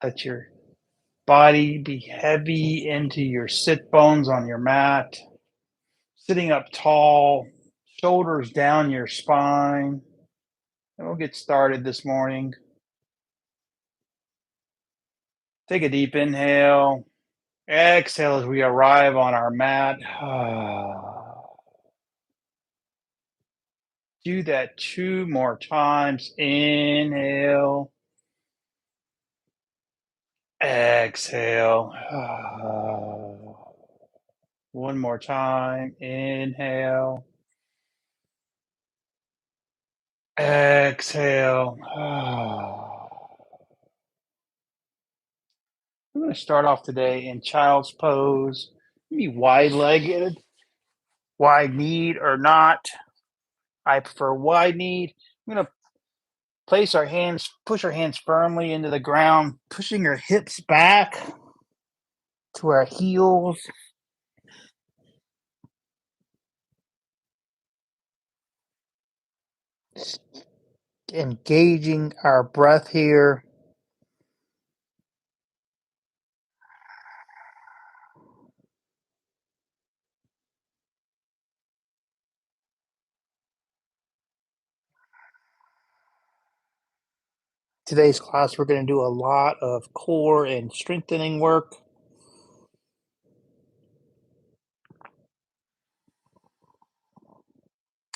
Let your body be heavy into your sit bones on your mat. Sitting up tall, shoulders down your spine. And we'll get started this morning. Take a deep inhale. Exhale as we arrive on our mat. Do that 2 more times. Inhale. Exhale. 1 more time. Inhale. Exhale. We're going to start off today in child's pose. Be wide-legged, wide-kneed or not. I prefer wide-kneed. I'm going to push our hands firmly into the ground, pushing our hips back to our heels. Engaging our breath here. Today's class, we're going to do a lot of core and strengthening work.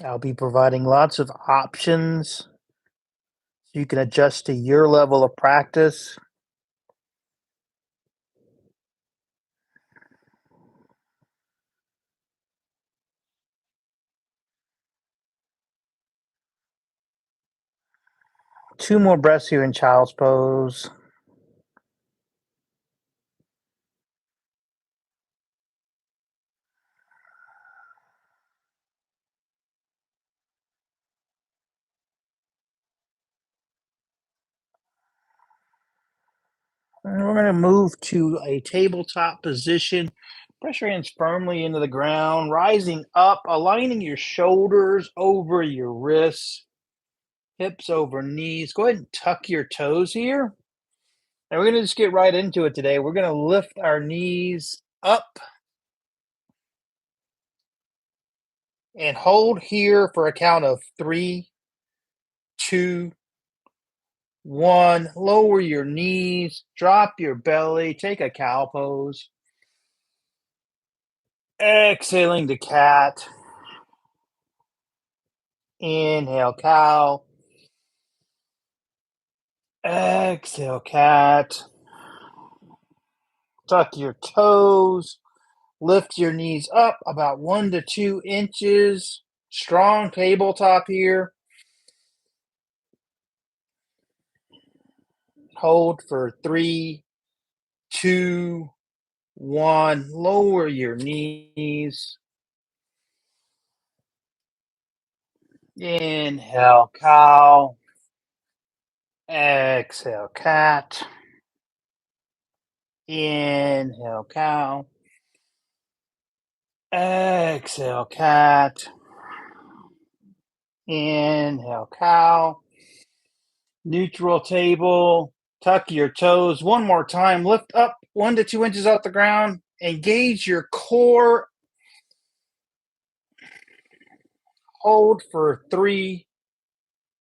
I'll be providing lots of options so you can adjust to your level of practice. Two more breaths here in child's pose. And we're going to move to a tabletop position. Press your hands firmly into the ground, rising up, aligning your shoulders over your wrists, hips over knees. Go ahead and tuck your toes here. And we're going to just get right into it today. We're going to lift our knees up and hold here for a count of 3, 2, 1. Lower your knees, drop your belly, take a cow pose. Exhaling to cat. Inhale, cow. Exhale, cat. Tuck your toes. Lift your knees up about 1 to 2 inches. Strong tabletop here. Hold for 3, 2, 1. Lower your knees. Inhale, cow. Exhale, cat. Inhale, cow. Exhale, cat. Inhale, cow. Neutral table. Tuck your toes. One more time. Lift up 1 to 2 inches off the ground. Engage your core. Hold for 3,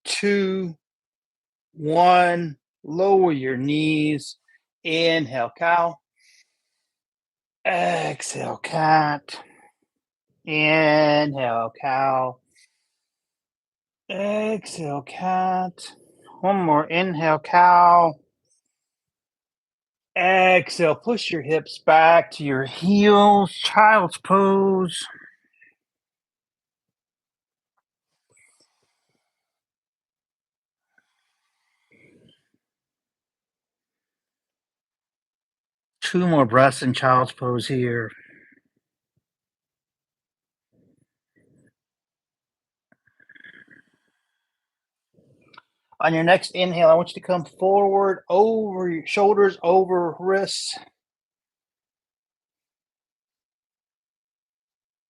2, 1. Lower your knees. Inhale, cow. Exhale, cat. Inhale, cow. Exhale, cat. One more. Inhale, cow. Exhale, push your hips back to your heels. Child's pose. Two more breaths in child's pose here. On your next inhale, I want you to come forward over your shoulders, over wrists.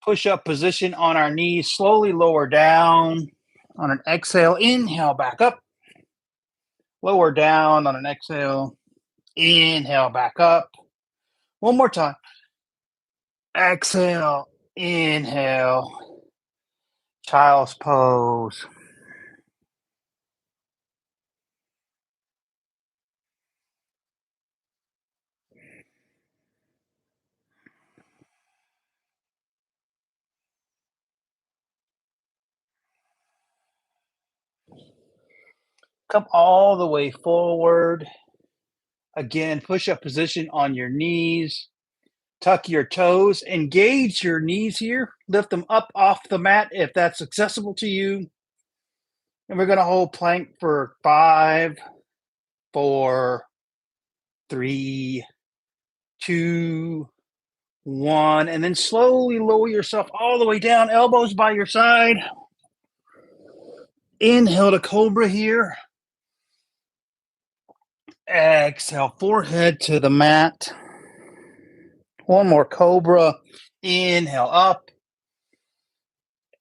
Push up position on our knees. Slowly lower down. On an exhale, inhale back up. Lower down on an exhale. Inhale, back up. One more time. Exhale, inhale, child's pose. Come all the way forward. Again, push up position on your knees. Tuck your toes. Engage your knees here. Lift them up off the mat if that's accessible to you. And we're going to hold plank for 5, 4, 3, 2, 1. And then slowly lower yourself all the way down, elbows by your side. Inhale to cobra here. Exhale, forehead to the mat. One more cobra. Inhale up.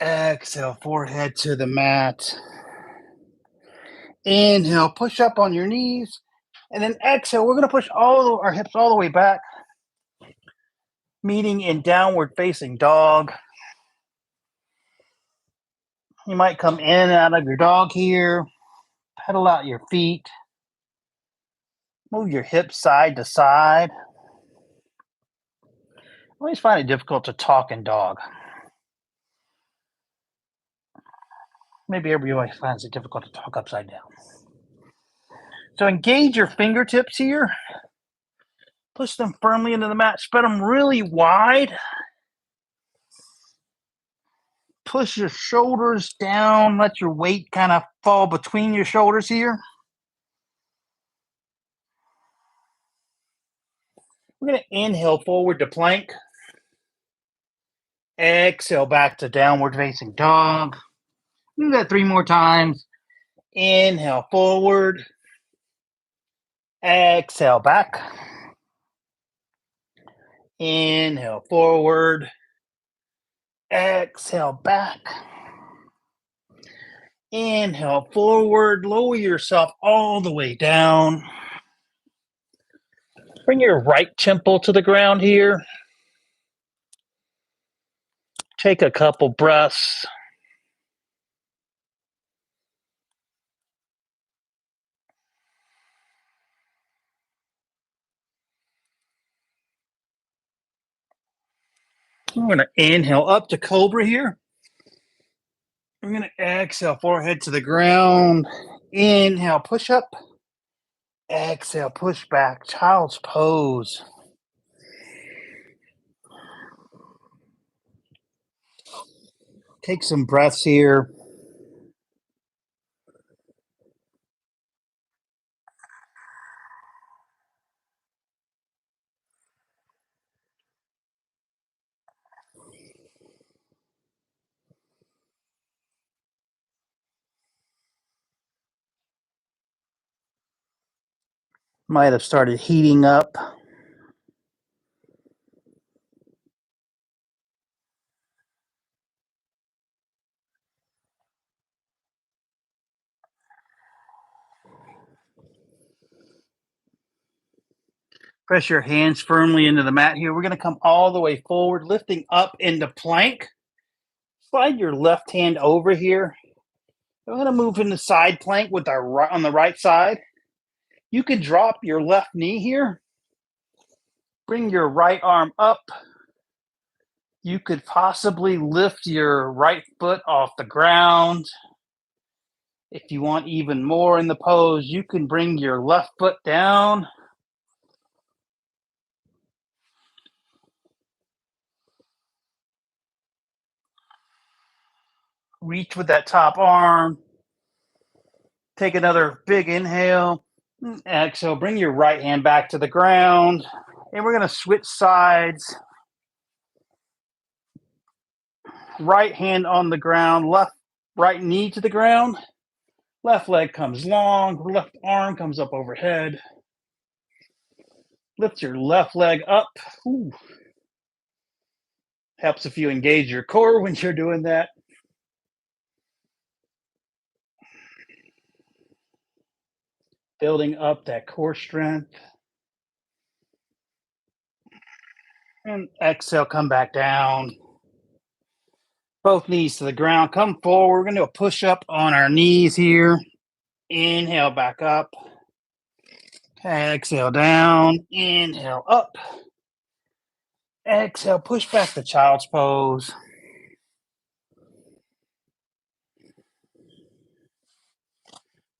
Exhale, forehead to the mat. Inhale, push up on your knees. And then exhale, we're going to push all our hips all the way back, meeting in downward facing dog. You might come in and out of your dog here. Pedal out your feet. Move your hips side to side. I always find it difficult to talk in dog. Maybe everybody finds it difficult to talk upside down. So engage your fingertips here. Push them firmly into the mat. Spread them really wide. Push your shoulders down. Let your weight kind of fall between your shoulders here. We're going to inhale forward to plank. Exhale back to downward facing dog. Do that 3 more times. Inhale forward. Exhale back. Inhale forward. Exhale back. Inhale forward. Lower yourself all the way down. Bring your right temple to the ground here. Take a couple breaths. We're going to inhale up to cobra here. We're going to exhale, forehead to the ground. Inhale, push up. Exhale, push back, child's pose. Take some breaths here. Might have started heating up. Press your hands firmly into the mat here. We're going to come all the way forward, lifting up into plank. Slide your left hand over here. We're going to move into side plank with our right on the right side. You could drop your left knee here. Bring your right arm up. You could possibly lift your right foot off the ground. If you want even more in the pose, you can bring your left foot down. Reach with that top arm. Take another big inhale. Exhale, bring your right hand back to the ground. And we're going to switch sides. Right hand on the ground, right knee to the ground. Left leg comes long, left arm comes up overhead. Lift your left leg up. Ooh. Helps if you engage your core when you're doing that. Building up that core strength. And exhale, come back down. Both knees to the ground. Come forward. We're going to do a push-up on our knees here. Inhale, back up. Exhale, down. Inhale, up. Exhale, push back to child's pose.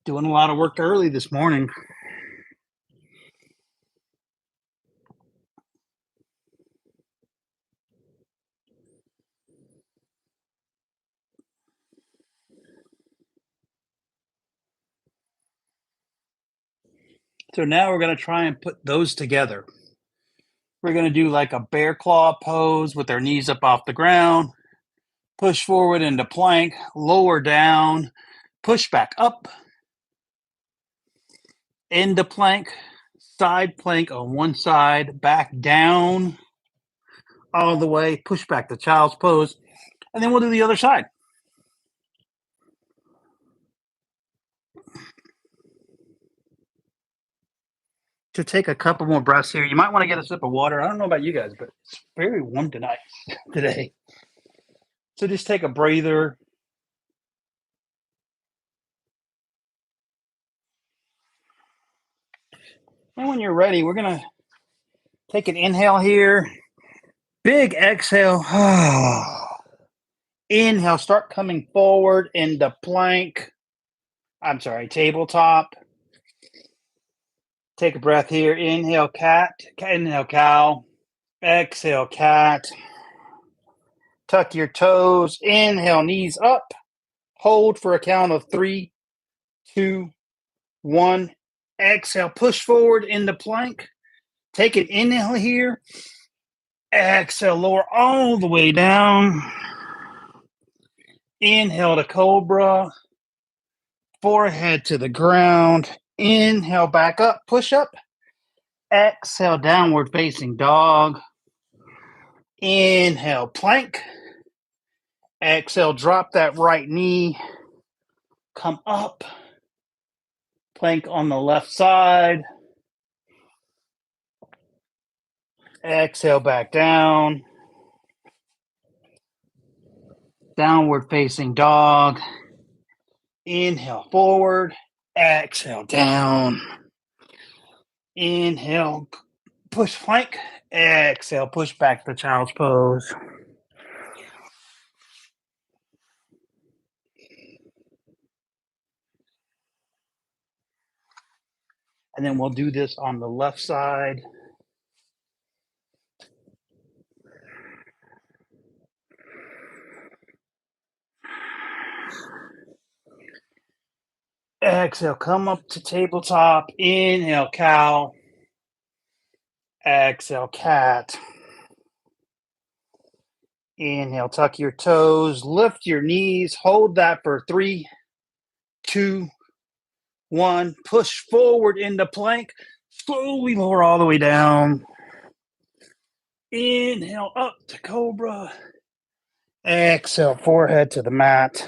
Doing a lot of work early this morning. So now we're going to try and put those together. We're going to do like a bear claw pose with our knees up off the ground. Push forward into plank, lower down, push back up, into plank, side plank on one side, back down all the way, push back to child's pose, and then we'll do the other side. To take a couple more breaths here. You might want to get a sip of water. I don't know about you guys, but it's very warm today. So just take a breather. And when you're ready, we're going to take an inhale here. Big exhale. Inhale, start coming forward into plank. Tabletop. Take a breath here. Inhale, cat. Inhale, cow. Exhale, cat. Tuck your toes. Inhale, knees up. Hold for a count of 3, 2, 1. Exhale, push forward into plank. Take an inhale here. Exhale, lower all the way down. Inhale to cobra. Forehead to the ground. Inhale, back up, push up. Exhale, downward facing dog. Inhale, plank. Exhale, drop that right knee. Come up. Plank on the left side. Exhale, back down. Downward facing dog. Inhale, forward. Exhale, down. Inhale, push plank. Exhale, push back to child's pose. And then we'll do this on the left side. Exhale, come up to tabletop. Inhale, cow. Exhale, cat. Inhale, tuck your toes, lift your knees, hold that for 3, 2, 1. Push forward into plank. Slowly lower all the way down. Inhale, up to cobra. Exhale, forehead to the mat.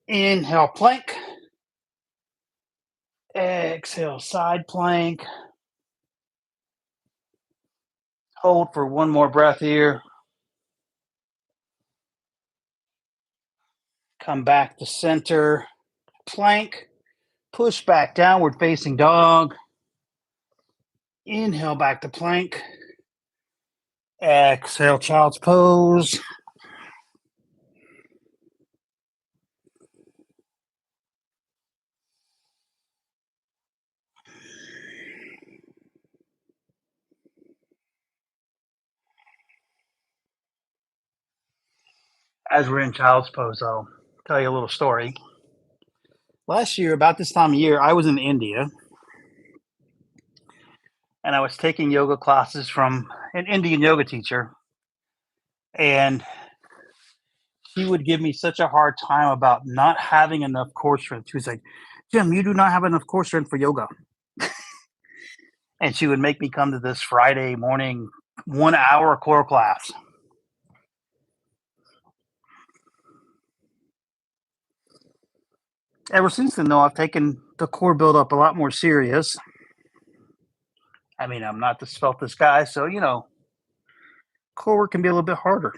Inhale, plank. Exhale, side plank. Hold for one more breath here. Come back to center. Plank. Push back, downward facing dog. Inhale, back to plank. Exhale, child's pose. As we're in child's pose, I'll tell you a little story. Last year, about this time of year, I was in India and I was taking yoga classes from an Indian yoga teacher. And he would give me such a hard time about not having enough core strength. She was like, Jim, you do not have enough core strength for yoga. And she would make me come to this Friday morning 1 hour core class. Ever since then, though, I've taken the core build up a lot more serious. I mean, I'm not the sveltest guy, so, core work can be a little bit harder.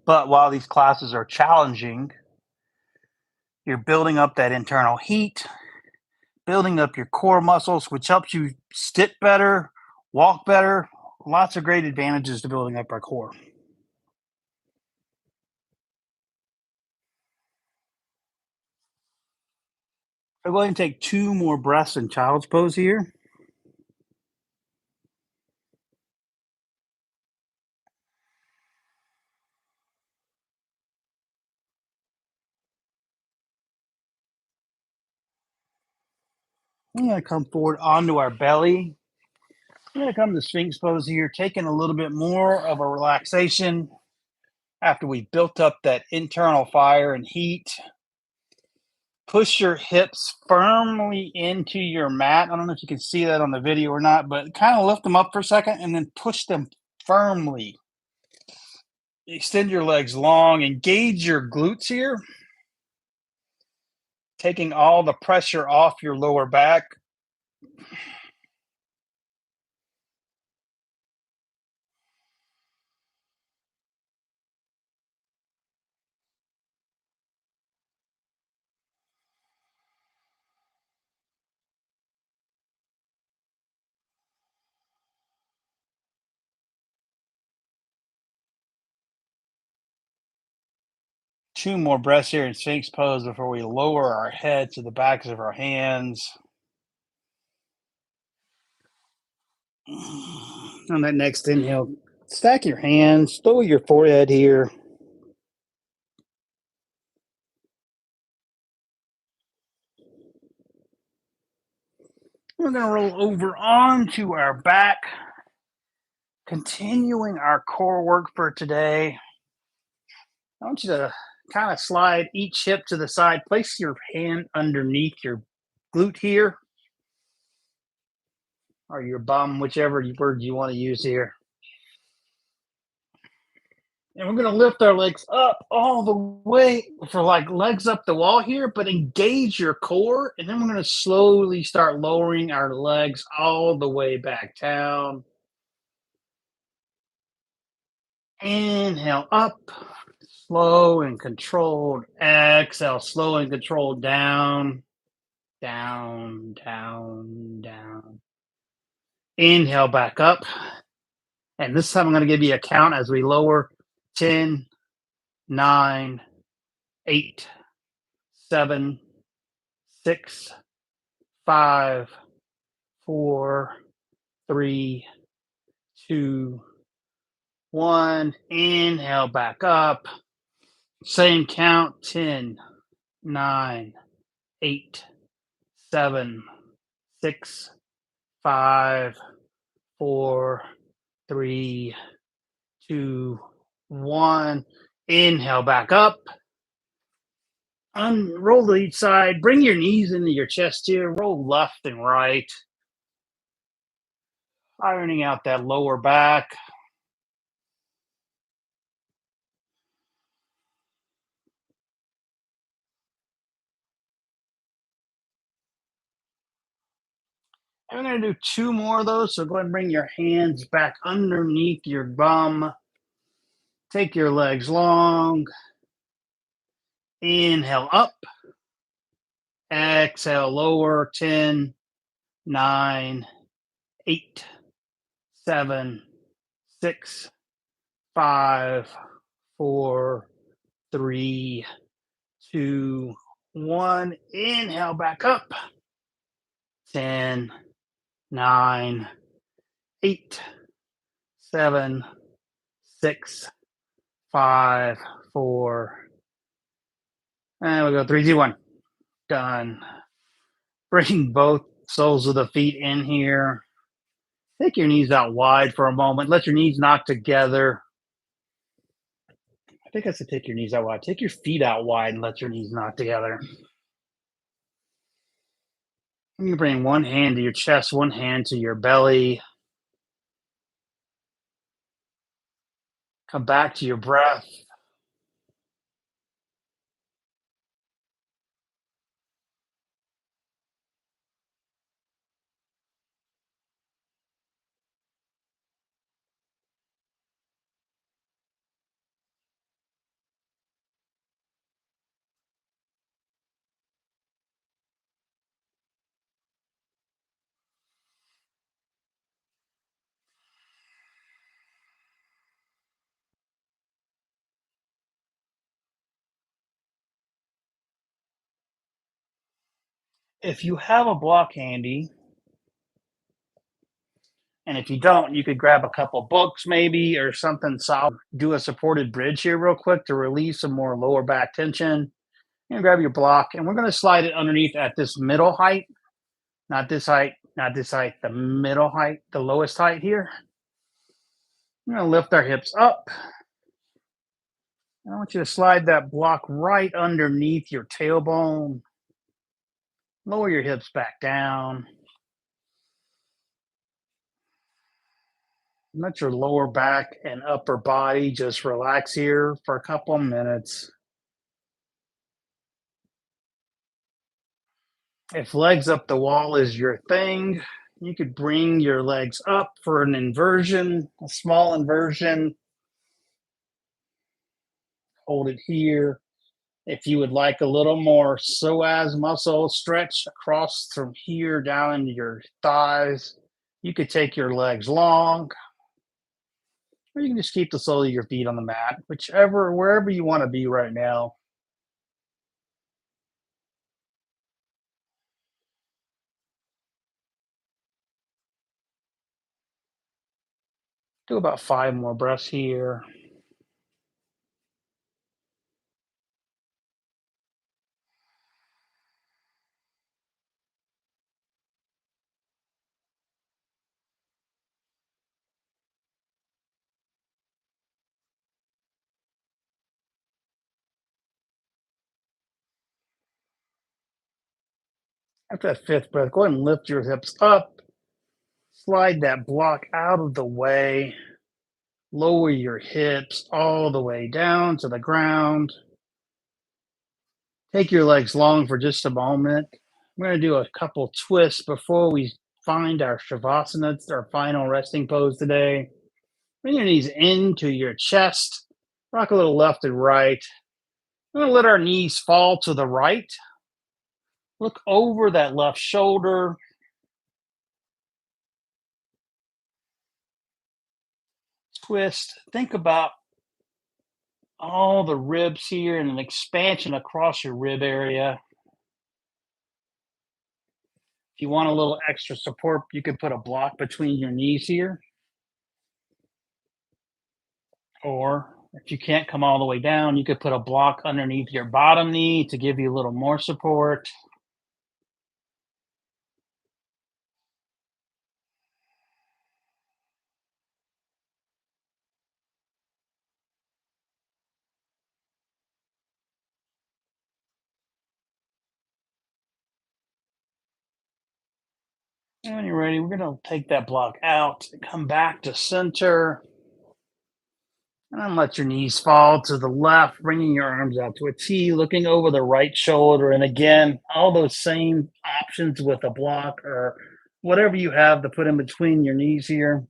But while these classes are challenging, you're building up that internal heat, building up your core muscles, which helps you sit better, walk better. Lots of great advantages to building up our core. I'm going to take 2 more breaths in child's pose here. We're going to come forward onto our belly. We're going to come to Sphinx pose here, taking a little bit more of a relaxation after we've built up that internal fire and heat. Push your hips firmly into your mat. I don't know if you can see that on the video or not, but kind of lift them up for a second and then push them firmly. Extend your legs long, engage your glutes here, taking all the pressure off your lower back. Two more breaths here in Sphinx pose before we lower our head to the backs of our hands. On that next inhale, stack your hands, lower your forehead here. We're going to roll over onto our back, continuing our core work for today. I want you to kind of slide each hip to the side. Place your hand underneath your glute here or your bum, whichever word you want to use here. And we're going to lift our legs up all the way for like legs up the wall here, but engage your core. And then we're going to slowly start lowering our legs all the way back down. Inhale up, slow and controlled. Exhale, slow and controlled down, down, down, down. Inhale back up. And this time I'm going to give you a count as we lower 10, 9, 8, 7, 6, 5, 4, 3, 2, 1. Inhale back up. Same count 10, 9, 8, 7, 6, 5, 4, 3, 2, 1. Inhale back up. Unroll to each side. Bring your knees into your chest here. Roll left and right. Ironing out that lower back. I'm going to do 2 more of those. So go ahead and bring your hands back underneath your bum. Take your legs long. Inhale up. Exhale lower. 10, 9, 8, 7, 6, 5, 4, 3, 2, 1. Inhale back up. 10, 9, 8, 7, 6, 5, 4. And we'll go 3, 2, 1. Done. Bring both soles of the feet in here. Take your knees out wide for a moment. Let your knees knock together. I think I said take your knees out wide. Take your feet out wide and let your knees knock together. You bring one hand to your chest, one hand to your belly. Come back to your breath. If you have a block handy, and if you don't, you could grab a couple books maybe or something solid. Do a supported bridge here real quick to release some more lower back tension. And grab your block, and we're going to slide it underneath at this middle height, not this height, not this height, the middle height, the lowest height here. We're going to lift our hips up. I want you to slide that block right underneath your tailbone. Lower your hips back down. Let your lower back and upper body just relax here for a couple of minutes. If legs up the wall is your thing, you could bring your legs up for an inversion, a small inversion. Hold it here. If you would like a little more psoas muscle stretch across from here down into your thighs, you could take your legs long, or you can just keep the sole of your feet on the mat, whichever, wherever you want to be right now. Do about 5 more breaths here. After that fifth breath, go ahead and lift your hips up. Slide that block out of the way. Lower your hips all the way down to the ground. Take your legs long for just a moment. We're going to do a couple twists before we find our Shavasana, our final resting pose today. Bring your knees into your chest. Rock a little left and right. We're going to let our knees fall to the right. Look over that left shoulder. Twist. Think about all the ribs here and an expansion across your rib area. If you want a little extra support, you can put a block between your knees here. Or if you can't come all the way down, you could put a block underneath your bottom knee to give you a little more support. And when you're ready, we're going to take that block out, come back to center, and then let your knees fall to the left, bringing your arms out to a T, looking over the right shoulder. And again, all those same options with a block or whatever you have to put in between your knees here.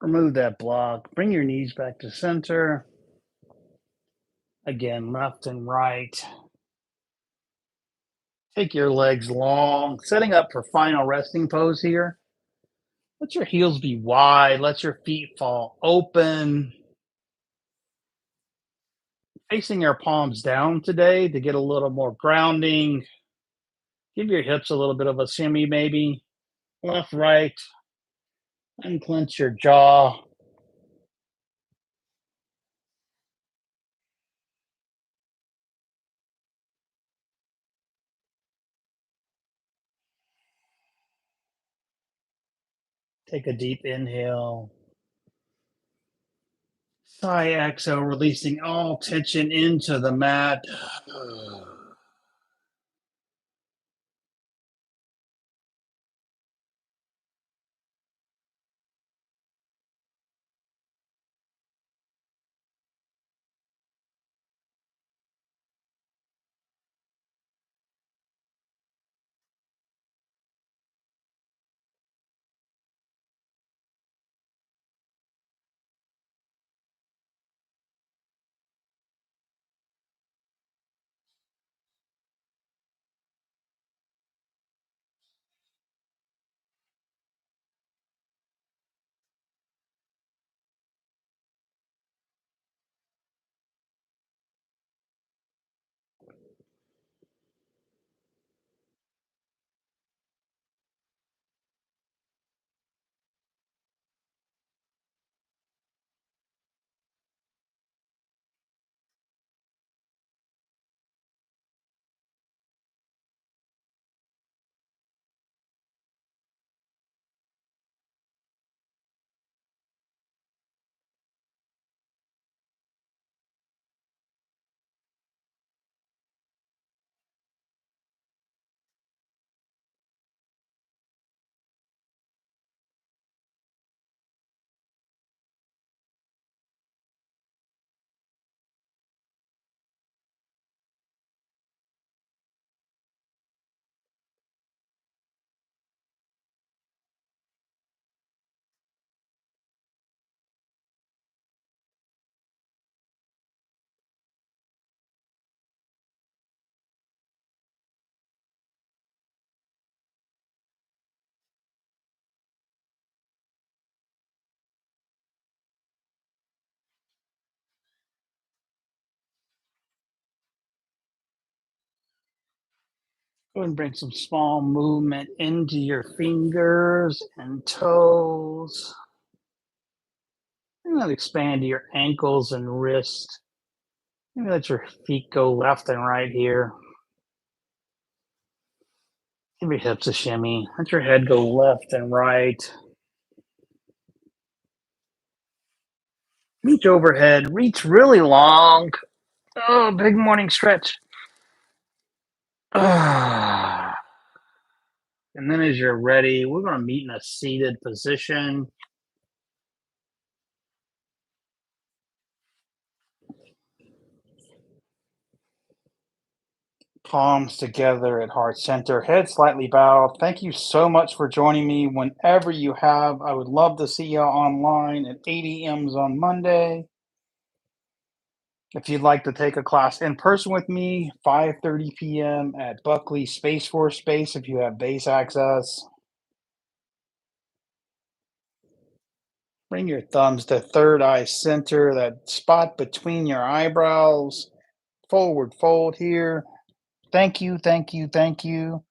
Remove that block, bring your knees back to center. Again, left and right. Take your legs long, setting up for final resting pose here. Let your heels be wide, let your feet fall open. Facing your palms down today to get a little more grounding. Give your hips a little bit of a shimmy, maybe. Left, right. Unclench your jaw. Take a deep inhale. Sigh, exhale, releasing all tension into the mat. Go ahead and bring some small movement into your fingers and toes. And then expand to your ankles and wrists. Maybe let your feet go left and right here. Give your hips a shimmy. Let your head go left and right. Reach overhead. Reach really long. Oh, big morning stretch. And then as you're ready, we're going to meet in a seated position. Palms together at heart center, head slightly bowed. Thank you so much for joining me whenever you have. I would love to see you online at 8 a.m. on Monday. If you'd like to take a class in person with me, 5:30 p.m. at Buckley Space Force Space if you have base access. Bring your thumbs to third eye center, that spot between your eyebrows. Forward fold here. Thank you, thank you, thank you.